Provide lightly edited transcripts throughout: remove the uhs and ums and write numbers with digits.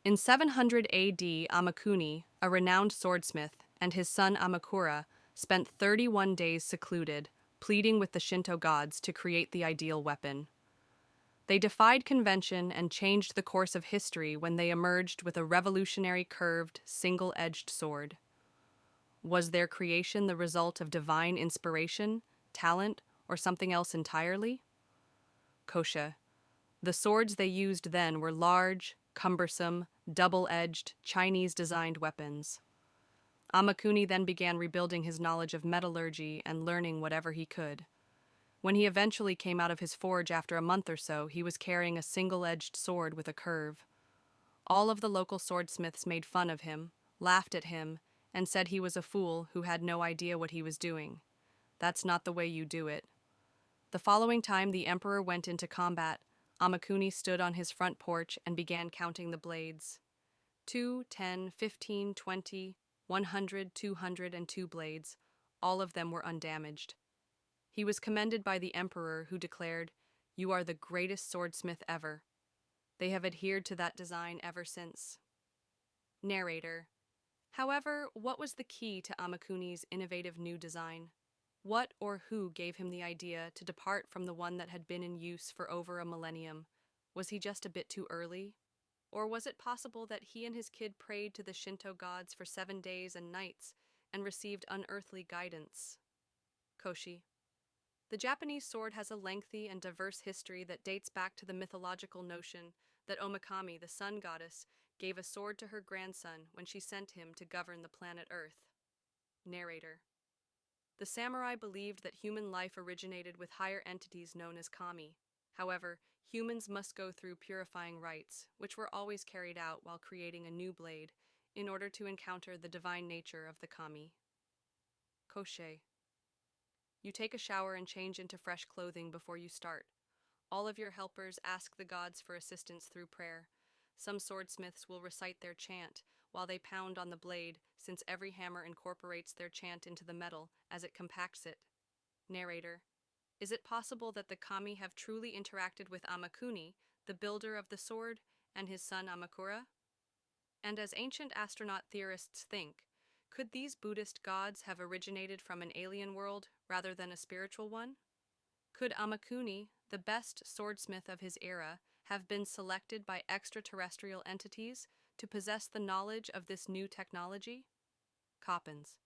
In 700 AD, Amakuni, a renowned swordsmith, and his son Amakura spent 31 days secluded, pleading with the Shinto gods to create the ideal weapon. They defied convention and changed the course of history when they emerged with a revolutionary curved, single-edged sword. Was their creation the result of divine inspiration, talent, or something else entirely? Kosha. The swords they used then were large, cumbersome, double-edged, Chinese-designed weapons. Amakuni then began rebuilding his knowledge of metallurgy and learning whatever he could. When he eventually came out of his forge after a month or so, he was carrying a single-edged sword with a curve. All of the local swordsmiths made fun of him, laughed at him, and said he was a fool who had no idea what he was doing. That's not the way you do it. The following time the emperor went into combat, Amakuni stood on his front porch and began counting the blades. 2, 10, 15, 20, 100, 200, and 2 blades. All of them were undamaged. He was commended by the emperor, who declared, "You are the greatest swordsmith ever." They have adhered to that design ever since. Narrator. However, what was the key to Amakuni's innovative new design? What or who gave him the idea to depart from the one that had been in use for over a millennium? Was he just a bit too early? Or was it possible that he and his kid prayed to the Shinto gods for 7 days and nights and received unearthly guidance? Koshi. The Japanese sword has a lengthy and diverse history that dates back to the mythological notion that Omakami, the sun goddess, gave a sword to her grandson when she sent him to govern the planet Earth. Narrator. The samurai believed that human life originated with higher entities known as kami. However, humans must go through purifying rites, which were always carried out while creating a new blade, in order to encounter the divine nature of the kami. Koshe. You take a shower and change into fresh clothing before you start. All of your helpers ask the gods for assistance through prayer. Some swordsmiths will recite their chant while they pound on the blade, since every hammer incorporates their chant into the metal as it compacts it. Narrator. Is it possible that the kami have truly interacted with Amakuni, the builder of the sword, and his son Amakura? And as ancient astronaut theorists think, could these Buddhist gods have originated from an alien world rather than a spiritual one? Could Amakuni, the best swordsmith of his era, have been selected by extraterrestrial entities to possess the knowledge of this new technology? Coppins.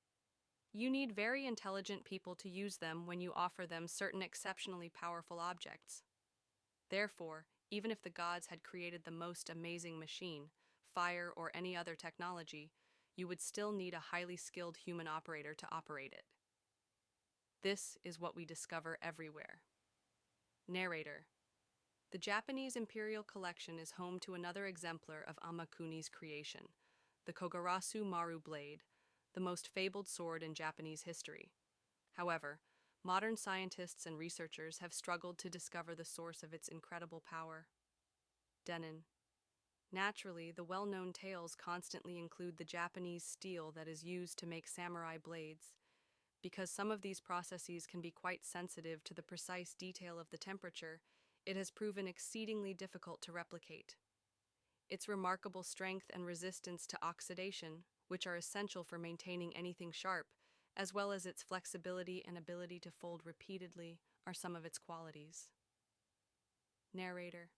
You need very intelligent people to use them when you offer them certain exceptionally powerful objects. Therefore, even if the gods had created the most amazing machine, fire, or any other technology, you would still need a highly skilled human operator to operate it. This is what we discover everywhere. Narrator. The Japanese Imperial Collection is home to another exemplar of Amakuni's creation, the Kogarasu Maru blade, the most fabled sword in Japanese history. However, modern scientists and researchers have struggled to discover the source of its incredible power. Denon. Naturally, the well-known tales constantly include the Japanese steel that is used to make samurai blades, because some of these processes can be quite sensitive to the precise detail of the temperature. It has proven exceedingly difficult to replicate. Its remarkable strength and resistance to oxidation, which are essential for maintaining anything sharp, as well as its flexibility and ability to fold repeatedly, are some of its qualities. Narrator.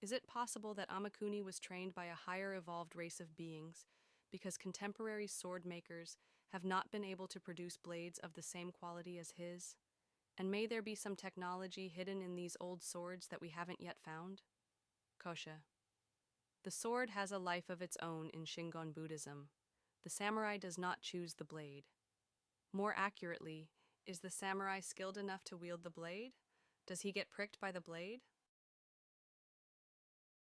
Is it possible that Amakuni was trained by a higher evolved race of beings because contemporary sword makers have not been able to produce blades of the same quality as his? And may there be some technology hidden in these old swords that we haven't yet found? Kosha. The sword has a life of its own in Shingon Buddhism. The samurai does not choose the blade. More accurately, is the samurai skilled enough to wield the blade? Does he get pricked by the blade?